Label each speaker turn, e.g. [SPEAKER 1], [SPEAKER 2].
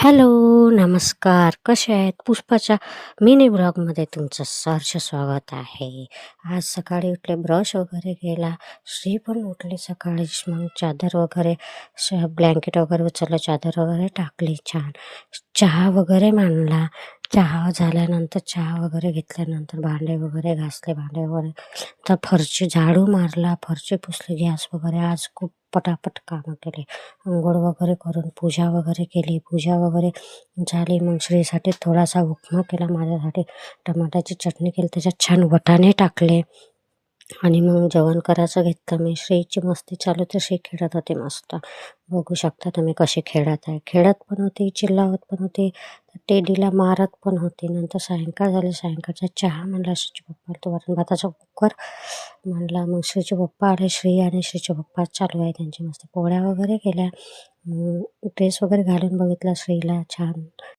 [SPEAKER 1] Hello, नमस्कार. कसे आहेत? पुष्पाच्या मिनी ब्लॉगमध्ये तुमचं सहर्ष स्वागत आहे. आज सकाळी उठले, ब्रश वगैरे केला. श्री पण उठली सकाळीच. मग चादर वगैरे ब्लँकेट वगैरे उचललं, चादर वगैरे टाकली छान. चहा वगैरे मांडला. चहा झाल्यानंतर चहा वगैरे घेतल्यानंतर भांडे वगैरे घासले. भांडे वगैरे तर फरशी झाडू मारला, फरशी पुसली, गॅस वगैरे आज खूप पटापट कामं केली. अंघोळ वगैरे करून पूजा वगैरे केली. पूजा वगैरे झाली. मग श्रीसाठी थोडासा उपमा केला, माझ्यासाठी टमाट्याची चटणी केली, त्याच्यात छान वाटाणे टाकले आणि मग जेवण करायचं घेतलं मी. श्रीची मस्ती चालू, तर श्री खेळत होती मस्त. बघू शकता तुम्ही कशी खेळत आहे. खेळत पण होती, चिल्लावत पण होती, टेडीला मारत पण होती. नंतर सायंकाळ झाली. सायंकाळचा चहा म्हणला श्रीचे पप्पा, तो वरण भाताचा कुकर म्हणला. मग श्रीचे पप्पा आले. श्री आणि श्रीचे पप्पा चालू आहे त्यांची मस्ती. पोळ्या वगैरे केल्या. ड्रेस वगैरे घालून बघितला श्रीला छान.